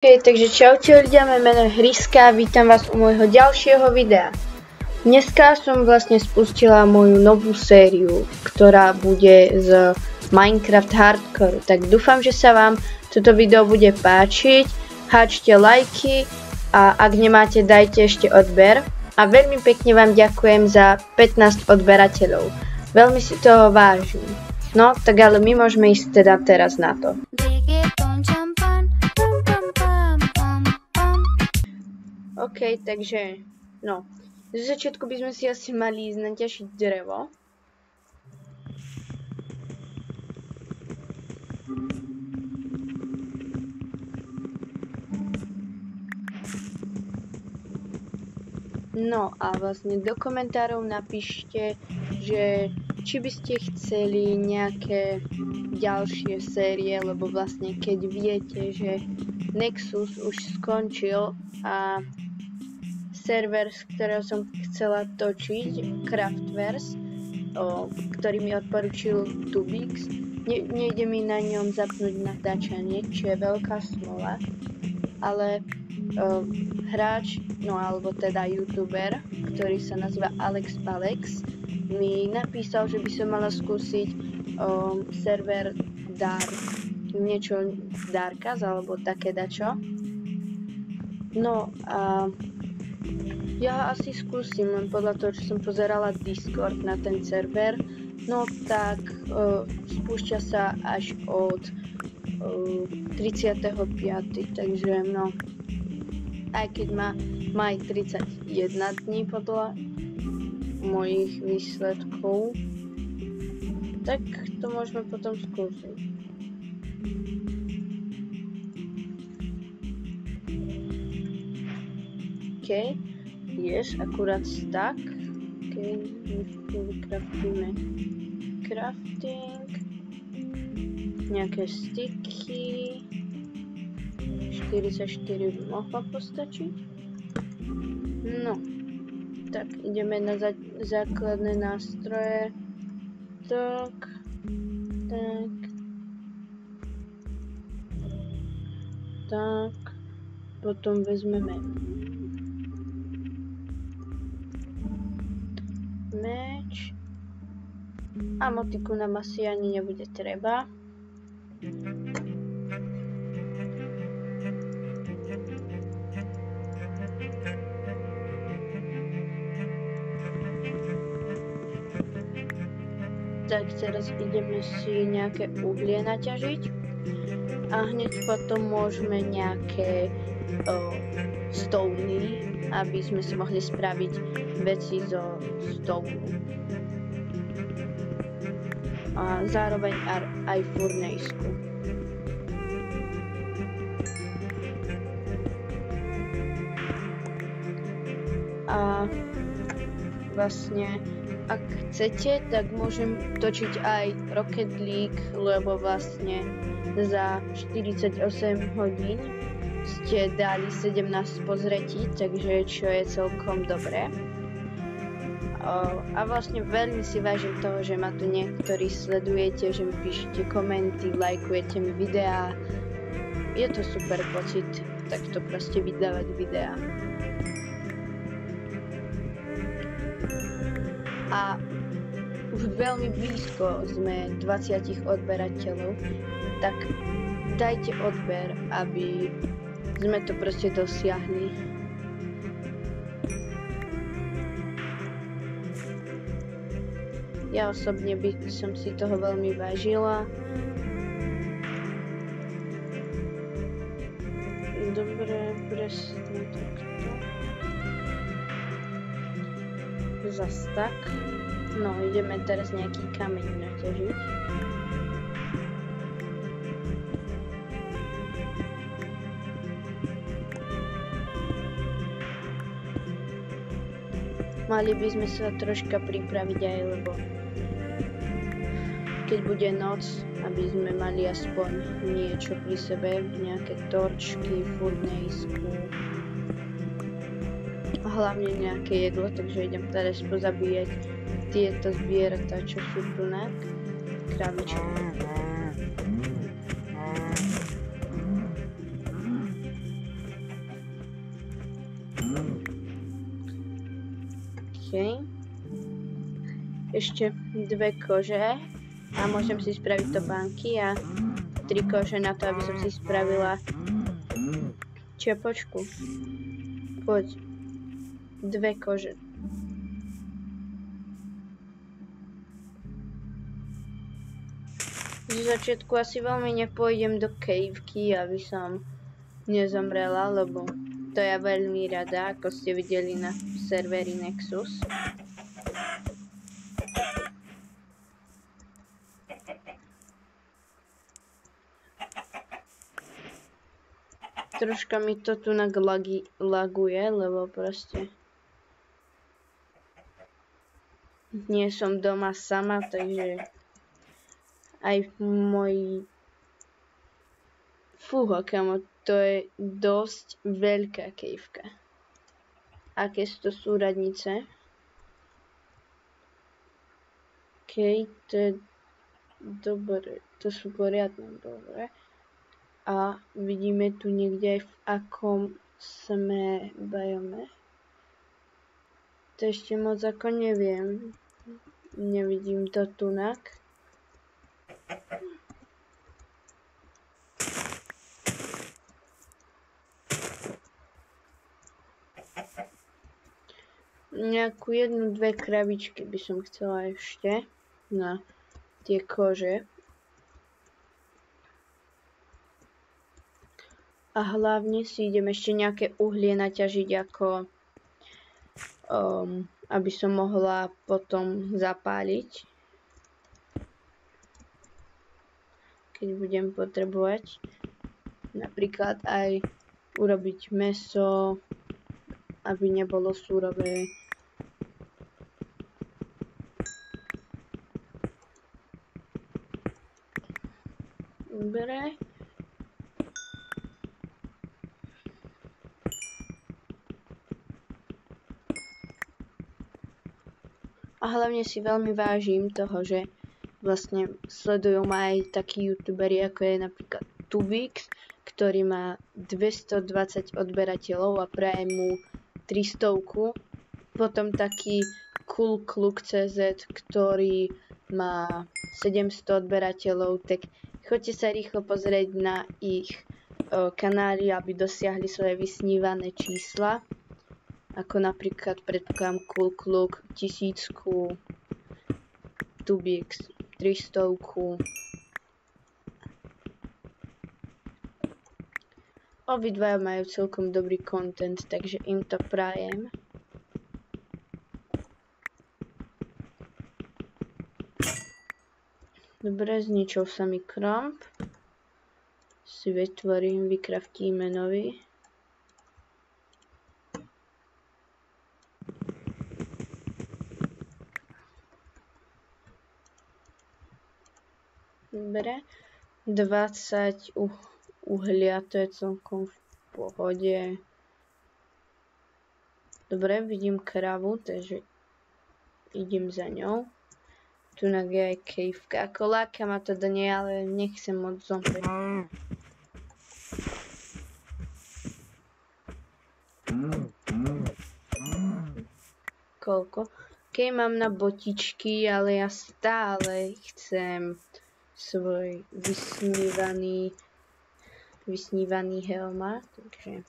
Hej, takže čaute ľudia, moje meno je Hryska, vítam vás u môjho ďalšieho videa. Dneska som vlastne spustila moju novú sériu, ktorá bude z Minecraft Hardcore. Tak dúfam, že sa vám toto video bude páčiť, háčte lajky a ak nemáte, dajte ešte odber. A veľmi pekne vám ďakujem za 15 odberateľov, veľmi si toho vážim. No, tak ale my môžeme ísť teda teraz na to. OK, takže, no, z začiatku by sme si asi mali ísť naťažiť drevo. No a vlastne do komentárov napíšte, že či by ste chceli nejaké ďalšie série, lebo vlastne keď viete, že Nexus už skončil a server, z ktorého som chcela točiť, Craftverse, ktorý mi odporučil Tubix, nejde mi na ňom zapnúť natáčanie, čo je veľká smola, ale hráč, no alebo teda youtuber, ktorý sa nazýva AlexPalex, mi napísal, že by som mala skúsiť server niečo Darkaz alebo také dačo. No a ja asi skúsim, len podľa toho, čo som pozerala Discord na ten server, no tak spúšťa sa až od 35. Takže no, aj keď má aj 31 dní podľa mojich výsledkov, tak to môžeme potom skúsiť. OK, yes, akurát stack. OK, vykraftíme crafting, nejaké sticky, 44 by mohlo postačiť. No, tak ideme na základné nástroje. Tak, potom vezmeme meč a motiku nám asi ani nebude treba. Tak teraz ideme si nejaké uhlie naťažiť a hneď potom môžeme nejaké stony, aby sme si mohli spraviť veci zo stonu. A zároveň aj furnejsku. A vlastne ak chcete, tak môžem točiť aj Rocket League, lebo vlastne za 48 hodín ste dali 17 pozretí, takže čo je celkom dobré. A vlastne veľmi si vážim toho, že ma tu niektorí sledujete, že mi píšete komenty, lajkujete mi videá. Je to super pocit takto proste vydávať videá. A už veľmi blízko sme 20 odberateľov, tak dajte odber, aby sme to proste dosiahli. Ja osobne by som si toho veľmi vážila. Dobre, presne takto. Zas tak. No, ideme teraz nejaký kameň naťažiť. Mali by sme sa troška pripraviť aj, lebo keď bude noc, aby sme mali aspoň niečo pri sebe, nejaké torčky, furnejsku, hlavne nejaké jedlo, takže idem teraz pozabíjať tieto zvieratá, čo sú tu na kravičky. OK. Ešte 2 kože a môžem si spraviť topánky a 3 kože na to, aby som si spravila čepočku. Poď. 2 kože. Z začiatku asi veľmi nepôjdem do cavky, aby som nezomrela, lebo to ja veľmi rada, ako ste videli na serveri Nexus. Troška mi to tu laguje, lebo proste nie som doma sama, takže aj môj... Fúha, kamo, to je dosť veľká kejvka. Aké sú to súradnice? OK, to je dobre, to sú poriadne dobre. A vidíme tu niekde aj v akom sme biome. To ešte moc ako neviem. Nevidím to tunak. Nejakú 1-2 krabičky by som chcela ešte na tie kože. A hlavne si idem ešte nejaké uhlie naťažiť, ako aby som mohla potom zapáliť, keď budem potrebovať napríklad aj urobiť mäso, aby nebolo surové. Dobre. A hlavne si veľmi vážim toho, že vlastne sledujú ma aj takí youtuberi, ako je napríklad Tubix, ktorý má 220 odberateľov a praje mu 300. Potom taký CoolCluk.cz, ktorý má 700 odberateľov, tak choďte sa rýchlo pozrieť na ich kanály, aby dosiahli svoje vysnívané čísla. Ako napríklad predpokladám CoolCluk 1000, Tubix 300. Obidvaja majú celkom dobrý content, takže im to prajem. Dobre, zničil sa mi kramp. Si vykraftíme nový. Dobre, 20 uhlia, to je celkom v pohode. Dobre, vidím kravu, takže idem za ňou. Tu je aj kejvka, ako láka ma to do nej, ale nechcem moc zomrieť. Koľko? Keď mám na botičky, ale ja stále chcem svoj vysnívaný helma, takže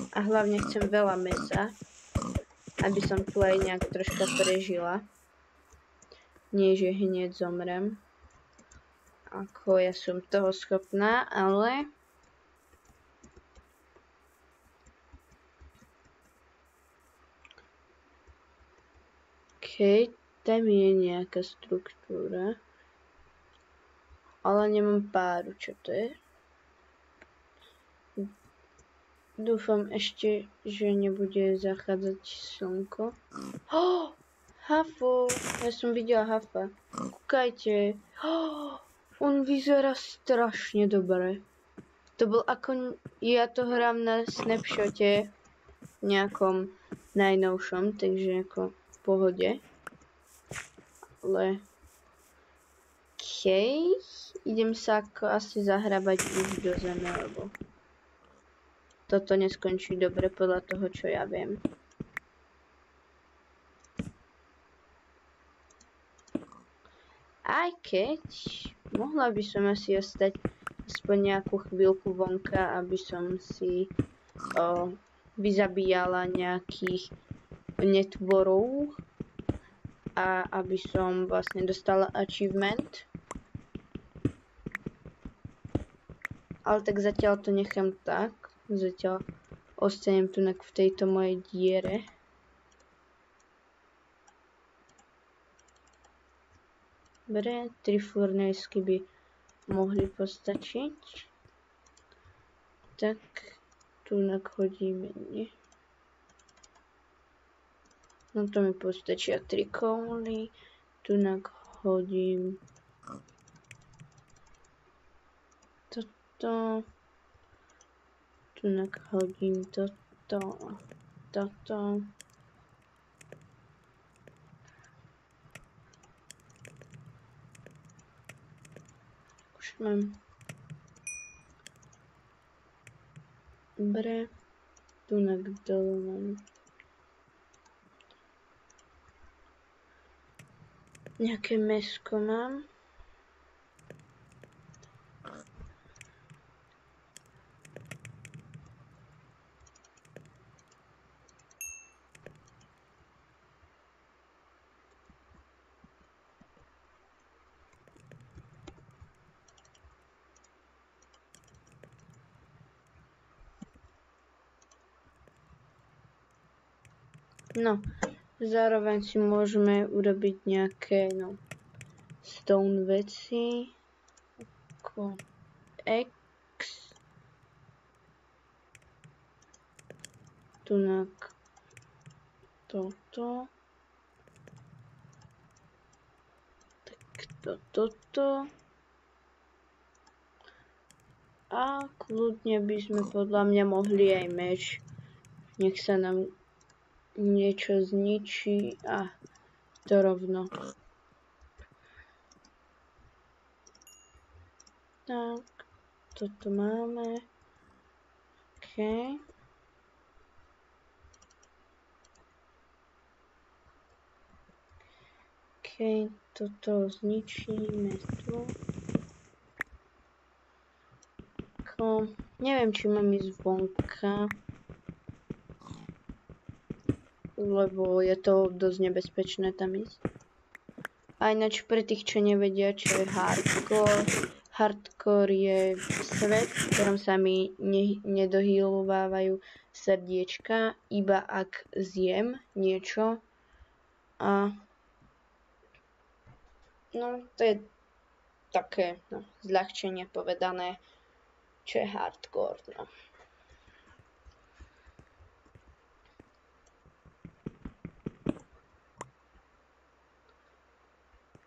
a hlavne chcem veľa mäsa, aby som tu aj nejak troška prežila. Nie, že hneď zomrem. Ako ja som toho schopná, ale tam je nejaká štruktúra, ale nemám páru, čo to je. Dúfam ešte, že nebude zachádzať slnko. Hafu, ja som videla hafa. Kúkajte. On vyzerá strašne dobre. To bol ako, ja to hrám na snapshote nejakom najnovšom, takže ako v pohode. Ale idem sa ako asi zahrabať už do zeme, lebo toto neskončí dobre podľa toho, čo ja viem. Aj keď mohla by som asi ostať aspoň nejakú chvíľku vonka, aby som si vyzabíjala nejakých netvorov a aby som vlastne dostala achievement. Ale tak zatiaľ to nechám tak. Zatiaľ ostanem tu v tejto mojej diere. Dobre, 3 furnejsky by mohli postačiť. Tak, tu hodíme, nie? No to mi postačia 3 kouly. Tu hodím toto. Tu hodím toto. Už mám. Dobre. Tu dolu mám. Nejaké mäsko mám. No, zároveň si môžeme urobiť nejaké, stone veci, ako X, tunak toto, tak toto a kľudne by sme podľa mňa mohli aj meč, nech sa nám niečo zničí a to rovno. Tak, toto máme. OK, toto zničíme tu. Neviem, či mám ísť vonka, lebo je to dosť nebezpečné tam ísť. A ináč pre tých, čo nevedia, čo je hardcore. Hardcore je svet, v ktorom sa mi nedohealovávajú srdiečka, iba ak zjem niečo. A to je také, zľahčenie povedané, čo je hardcore,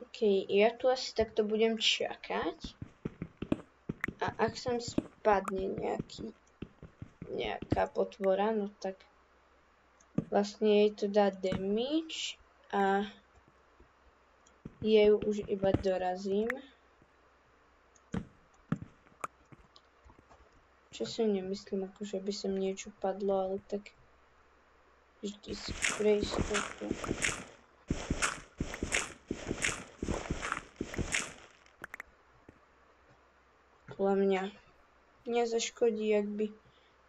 OK, ja tu asi takto budem čakať. A ak sem spadne nejaká potvora, tak vlastne jej to dá damage a jej už iba dorazím. Čo si nemyslím, akože by sem niečo padlo, ale tak vždy si pre istotu. Podľa mňa nezaškodí, ak by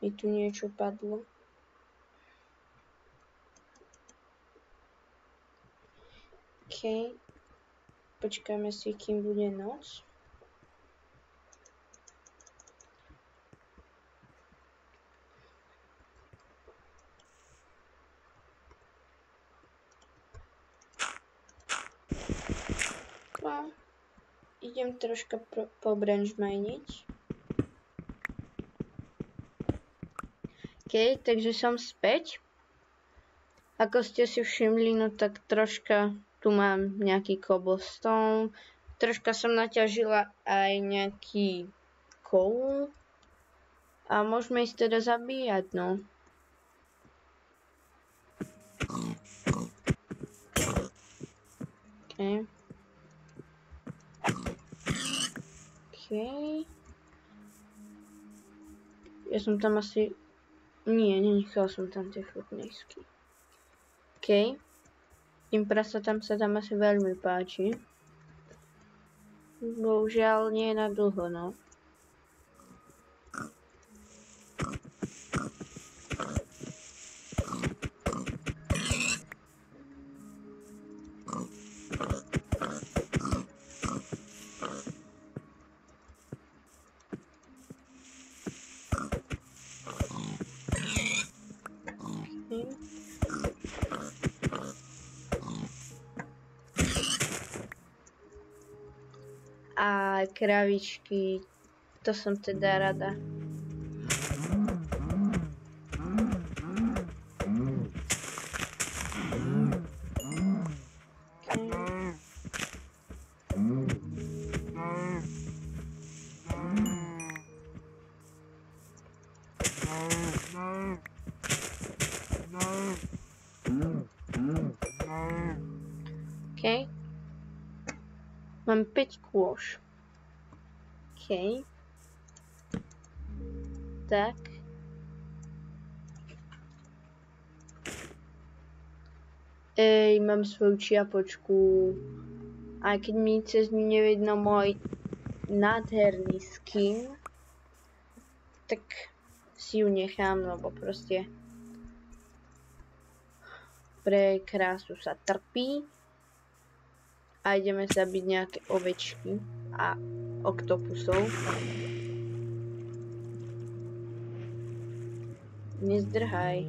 mi tu niečo padlo. OK. Počkáme si, kým bude noc. Idem troška pobranžmajniť. OK, takže som späť. Ako ste si všimli, tak troška tu mám nejaký cobblestone. Troška som naťažila aj nejaký coal. A môžeme ísť teda zabíjať, OK. Okej. Ja som tam asi... Nie, nenechal som tam tie frutnisky. Okej. Tým prasatám sa tam asi veľmi páči. Bohužiaľ nie na dlho, no. A kravičky, to som teda rada. Okay. Mám 5 kôž. OK. Tak. Mám svoju čiapočku. Aj keď mi cez ňu nevidno môj nádherný skin, tak si ju nechám, lebo proste pre krásu sa trpí. A ideme zabiť nejaké ovečky a oktopusov. Nezdrhaj.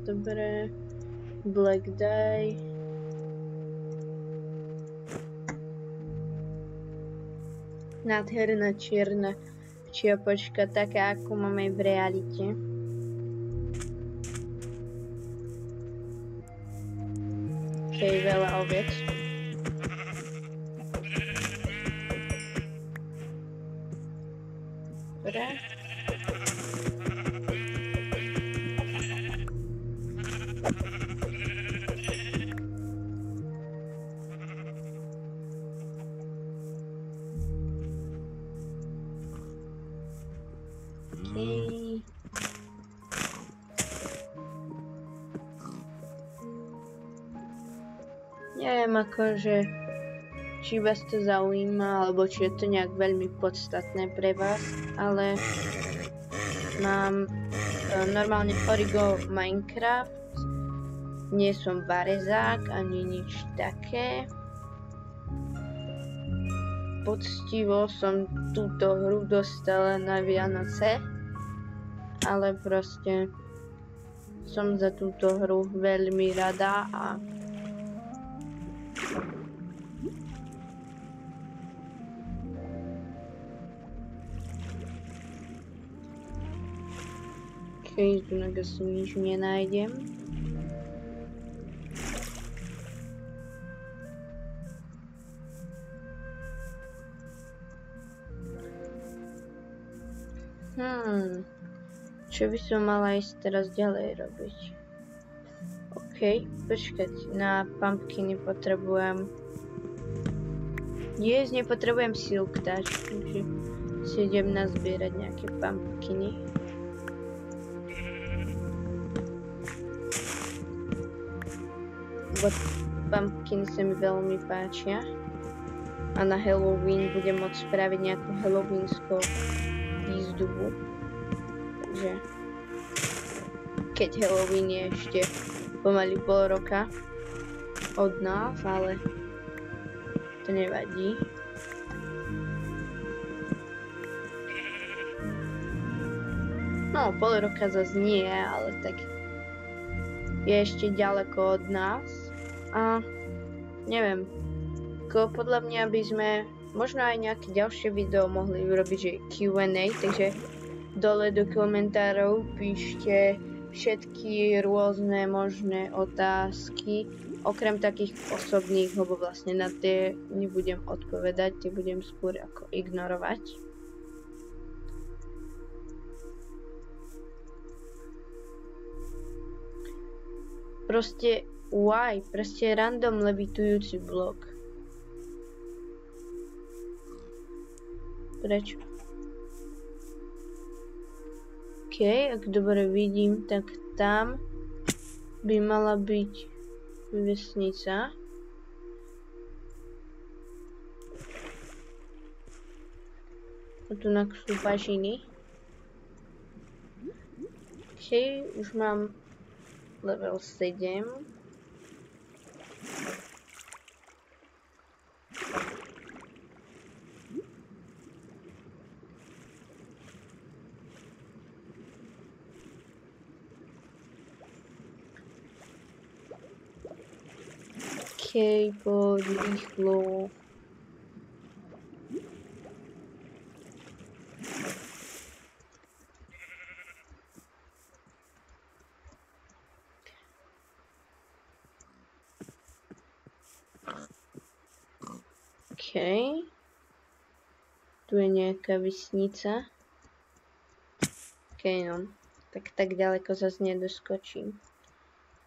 Dobre. Black Day. Nádherná čierna čiapočka, taká ako máme v realite. Okej, veľa oviec. Dobre. Neviem akože, či vás to zaujíma, alebo či je to nejak veľmi podstatné pre vás, ale mám normálne Origo Minecraft, nie som varezák ani nič také. Poctivo som túto hru dostala na Vianoce, ale proste som za túto hru veľmi rada a okej, tu asi nič nenájdem. Čo by som mala ísť teraz ďalej robiť? OK, počkať, na pumpkiny potrebujem jesť, nepotrebujem silk touch, takže si idem nazbierať nejaké pumpkiny. Pumpkiny sa mi veľmi páčia a na Halloween budem môcť spraviť nejakú halloweenskú výzdobu. Takže keď Halloween je ešte pomaly pol roka od nás, ale to nevadí. No, pol roka zase nie, ale tak je ešte ďaleko od nás a neviem, podľa mňa by sme možno aj nejaké ďalšie video mohli urobiť, že Q&A, takže dole do komentárov píšte všetky rôzne možné otázky, okrem takých osobných, lebo vlastne na tie nebudem odpovedať, tie budem skôr ako ignorovať. Proste, why? Proste random levitujúci blok. Prečo? OK, ak dobre vidím, tak tam by mala byť vesnica. A tu sú bažiny. OK, už mám level 7. OK, poď rýchlo. OK. Tu je nejaká vesnica. OK, no. Tak ďaleko zase nedoskočím.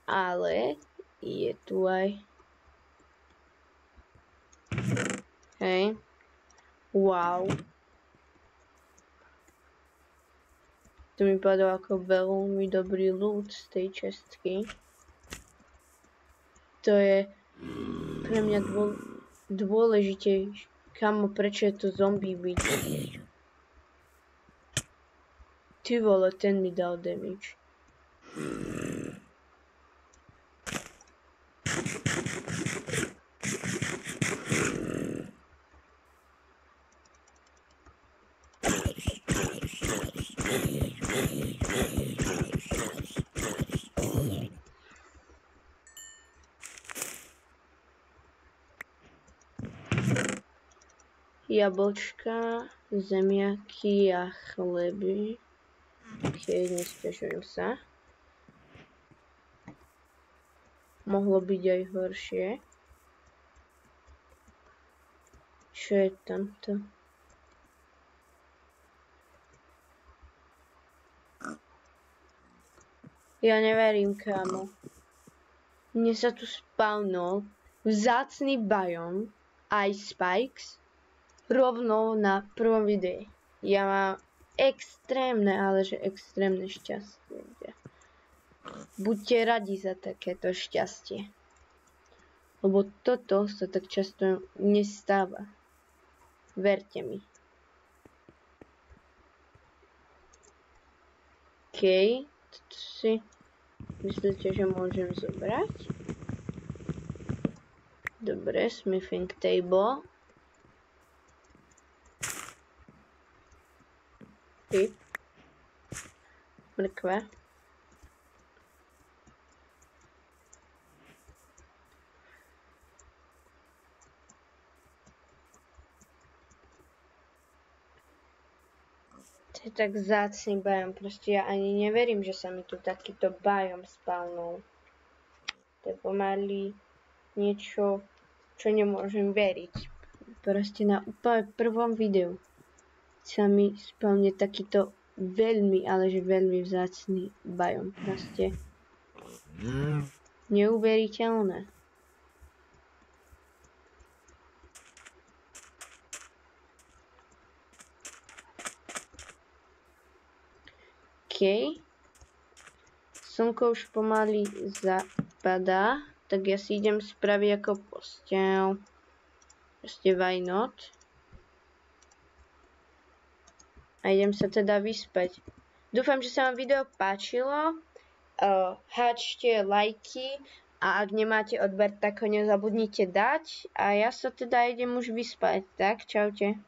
Ale je tu aj. Hej. Wow. To mi padlo ako veľmi dobrý loot z tej čestky. To je pre mňa dôležité. Kamo, prečo je to zombie byť? Ty vole, ten mi dal damage. Jablčka, zemiaky a chleby. OK, nesťažujem sa. Mohlo byť aj horšie. Čo je tamto? Ja neverím, kámo. Mne sa tu spawnol vzácny biom Ice Spikes rovno na prvom videu. Ja mám extrémne, ale že extrémne šťastie. Buďte radi za takéto šťastie. Lebo toto sa tak často nestáva. Verte mi. OK, toto si myslíte, že môžem zobrať? Dobre, smithing table. Typ. Mrkve. To je tak vzácny biom, proste ja ani neverím, že sa mi tu takýto biom spawnul. To je pomaly niečo, čo nemôžem veriť. Proste na úplne prvom videu sa mi spawne takýto veľmi, ale že veľmi vzácny biom. Proste neuveriteľné. OK. Slnko už pomaly zapadá, tak ja si idem spraviť ako posteľ. Proste why not? A idem sa teda vyspať. Dúfam, že sa vám video páčilo. Háčte lajky a ak nemáte odber, tak ho nezabudnite dať. A ja sa teda idem už vyspať. Tak, čaute.